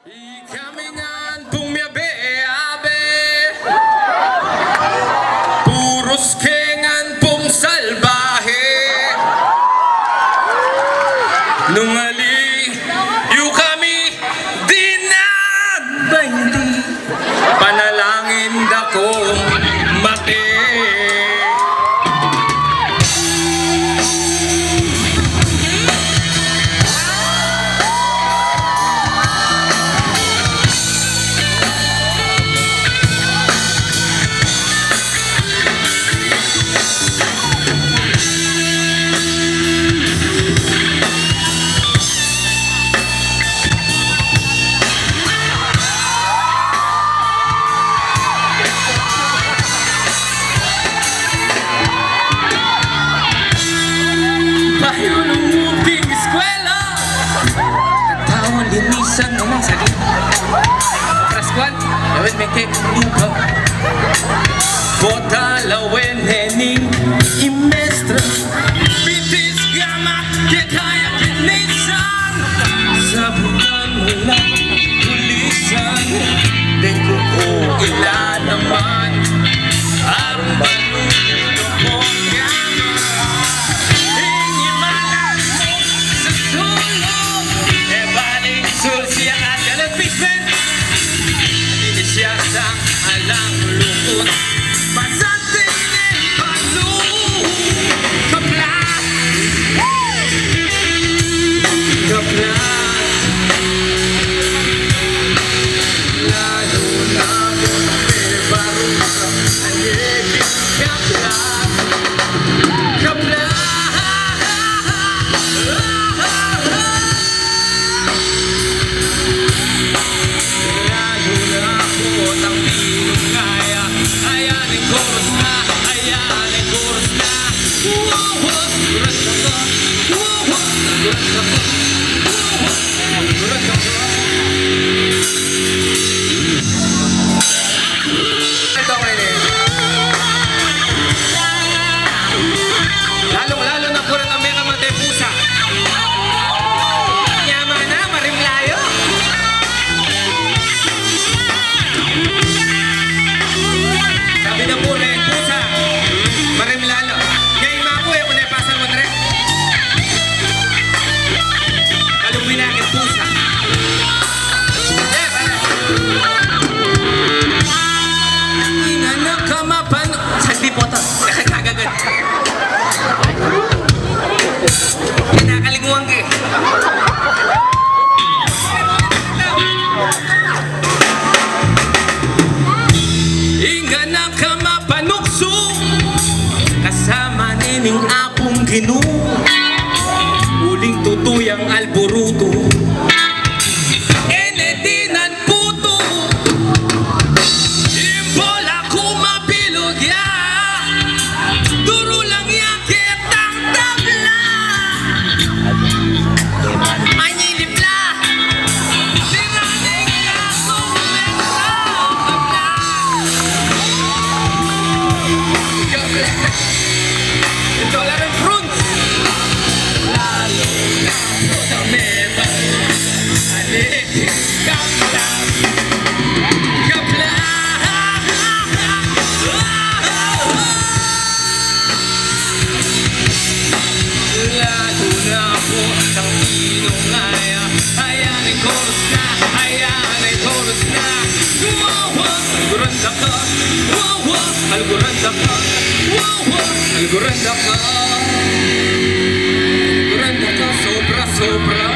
Ikamingan pumiyabe-abe, puros kengan pong salbahe. Nungali, yu kami dinagbaindi, panalangin dakong mati. Linisan naman sa gito. Praskuan, lawin may cake, lupa. Bota lawin hening imestra. Bitis gamak, kaya kinisan. Sabutan mula, tulisan. Dengko ko ilan naman. Ang baluto ko gama. Hingimanan mo sa sulong. Susia at kalagpismen, hindi siya sa alang lungkot. Masatingin palu, kaplas, kaplas. Lalo na kung may barusa, anibig kaplas, kaplas. Lalong-lalo na kurang ang mga matay pusa. Yaman na, marimlayo. Sabi na po na yung pusa, marimlalo. Ngayon mga po, kung naipasal mo na rin. Kalungin na aking pusa. Ina na kamapan. Sagdi po ito. Nakakagagad. Kinakalinguan ka eh. Inga na kamapanukso, kasama nining apong ginu. Uling tutuyang alburuto, enedinan puto. Imbola kumabilog ya, duro lang yakit ang tabla. Manilip la, siraning ka kumenta tabla. Ito lang ang front. Lalo na sa meba, alipin kapla, kapla. Lalo na po ang inungaya, hayanin chorus na, hayanin chorus na. Alguranda ka, alguranda ka, alguranda ka, alguranda ka, sobra-sobra.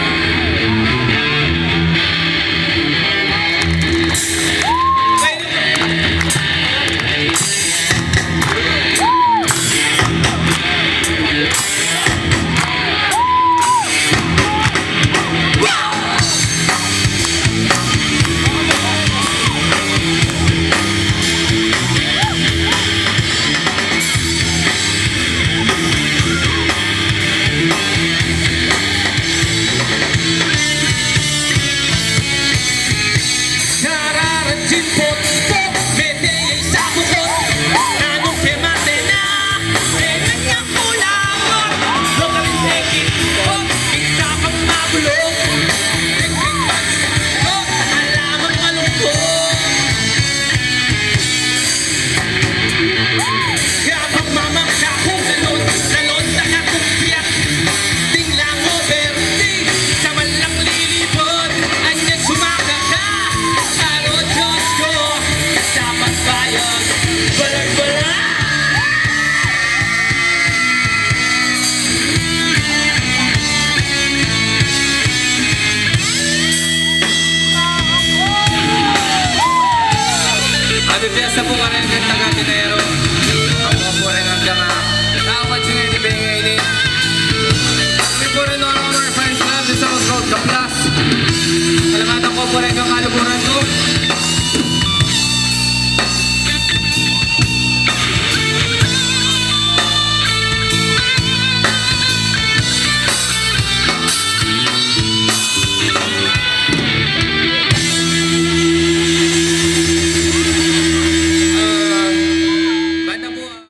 po rin Honor Fans Club. The song is called The Plus. Salamatan ko po rin kang